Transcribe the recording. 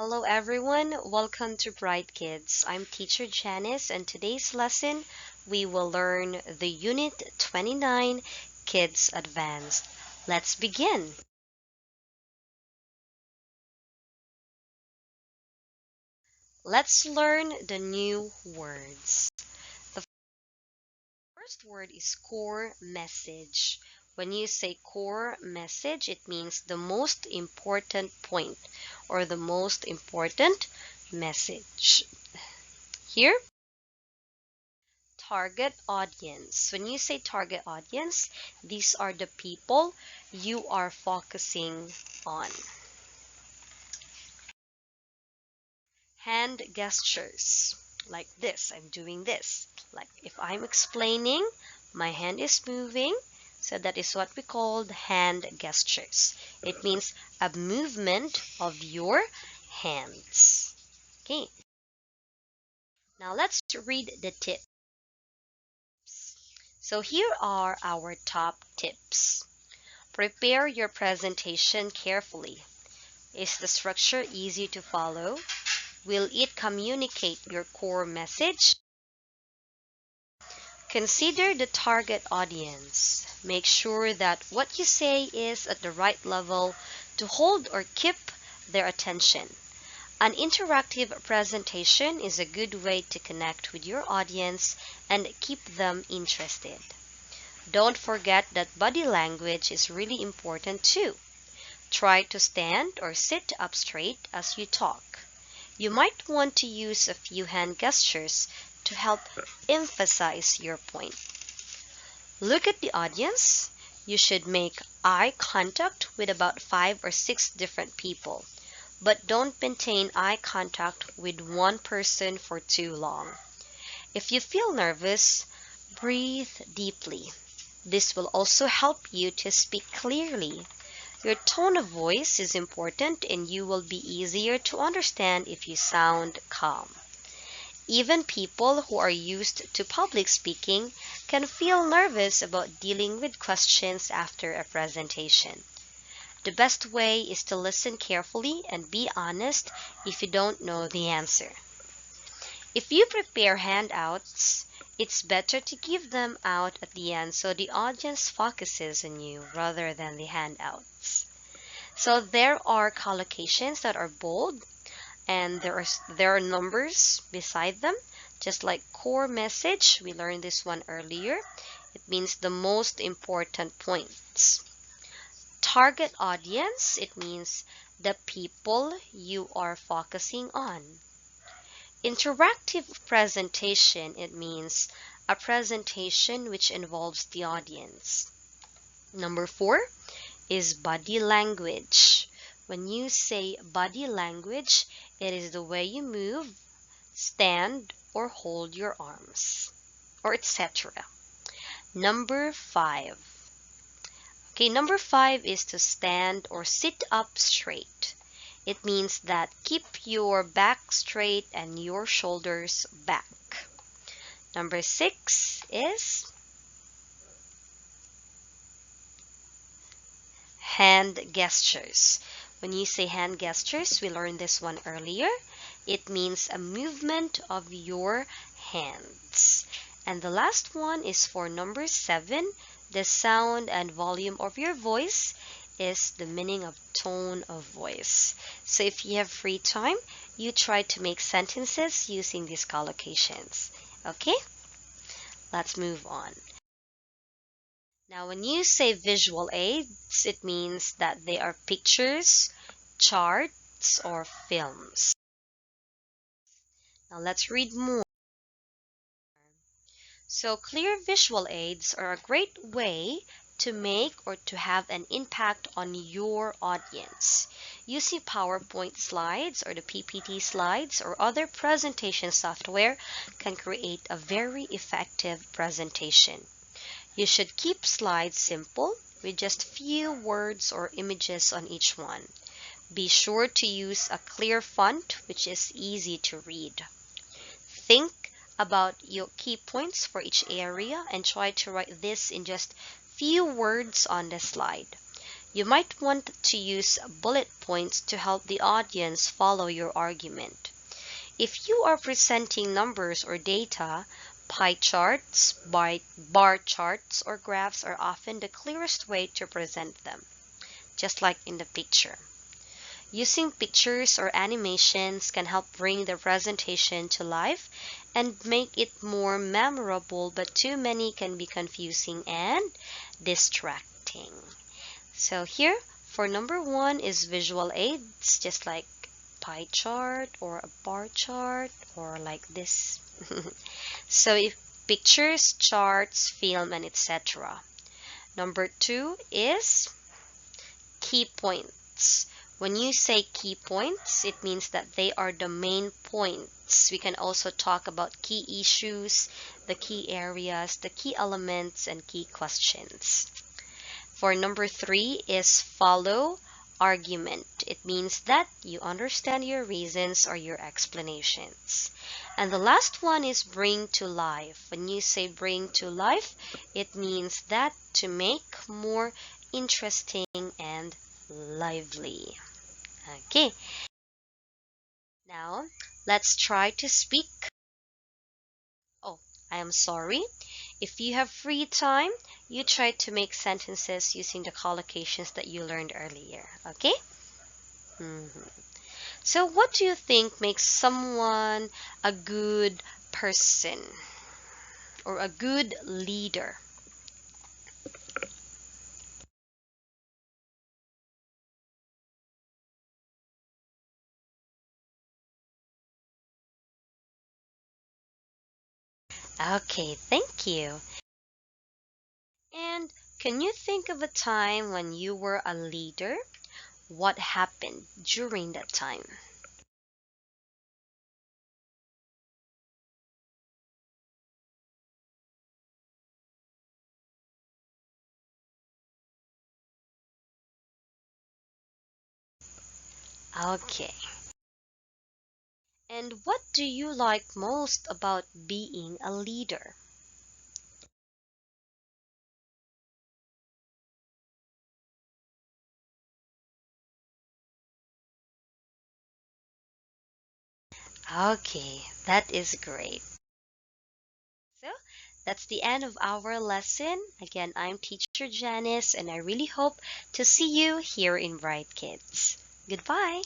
Hello everyone, welcome to Bright Kids. I'm teacher Janice and today's lesson we will learn the Unit 29 Kids Advanced. Let's begin. Let's learn the new words. The first word is core message. When you say core message, it means the most important point or the most important message. Here, target audience. When you say target audience, these are the people you are focusing on. Hand gestures, like this. I'm doing this. Like if I'm explaining, my hand is moving. So that is what we call hand gestures. It means a movement of your hands. Okay. Now let's read the tips. So here are our top tips. Prepare your presentation carefully. Is the structure easy to follow? Will it communicate your core message? Consider the target audience. Make sure that what you say is at the right level to hold or keep their attention. An interactive presentation is a good way to connect with your audience and keep them interested. Don't forget that body language is really important too. Try to stand or sit up straight as you talk. You might want to use a few hand gestures to help emphasize your point. Look at the audience. You should make eye contact with about 5 or 6 different people, but don't maintain eye contact with one person for too long. If you feel nervous, breathe deeply. This will also help you to speak clearly. Your tone of voice is important and you will be easier to understand if you sound calm. Even people who are used to public speaking can feel nervous about dealing with questions after a presentation. The best way is to listen carefully and be honest if you don't know the answer. If you prepare handouts, it's better to give them out at the end so the audience focuses on you rather than the handouts. So there are collocations that are bold and there are numbers beside them, just like core message. We learned this one earlier. It means the most important points. Target audience, it means the people you are focusing on. Interactive presentation, it means a presentation which involves the audience. Number 4 is body language. When you say body language, it is the way you move, stand, or hold your arms, or etc. Number 5. Okay, number 5 is to stand or sit up straight. It means that keep your back straight and your shoulders back. Number 6 is hand gestures. When you say hand gestures, we learned this one earlier. It means a movement of your hands. And the last one is for number 7. The sound and volume of your voice is the meaning of tone of voice. So if you have free time, you try to make sentences using these collocations. Okay? Let's move on. Now, when you say visual aids, it means that they are pictures, charts, or films. Now, let's read more. So, clear visual aids are a great way to make or to have an impact on your audience. Using PowerPoint slides or the PPT slides or other presentation software can create a very effective presentation. You should keep slides simple with just few words or images on each one. Be sure to use a clear font which is easy to read. Think about your key points for each area and try to write this in just few words on the slide. You might want to use bullet points to help the audience follow your argument. If you are presenting numbers or data, pie charts, bar charts, or graphs are often the clearest way to present them, just like in the picture. Using pictures or animations can help bring the presentation to life and make it more memorable, but too many can be confusing and distracting. So here, for number one is visual aids, just like pie chart or a bar chart or like this. So if pictures, charts, film, and etc. Number two is key points. When you say key points, it means that they are the main points. We can also talk about key issues, the key areas, the key elements, and key questions. For number three is follow argument. It means that you understand your reasons or your explanations. And the last one is bring to life. When you say bring to life, it means that to make more interesting and lively. Okay, now let's try to speak. Oh, I am sorry. If you have free time, you try to make sentences using the collocations that you learned earlier. Okay? Mhm. So, what do you think makes someone a good person or a good leader? Okay, thank you. And can you think of a time when you were a leader? What happened during that time? Okay. And what do you like most about being a leader? Okay, that is great. So, that's the end of our lesson. Again, I'm Teacher Janice, and I really hope to see you here in Bright Kids. Goodbye.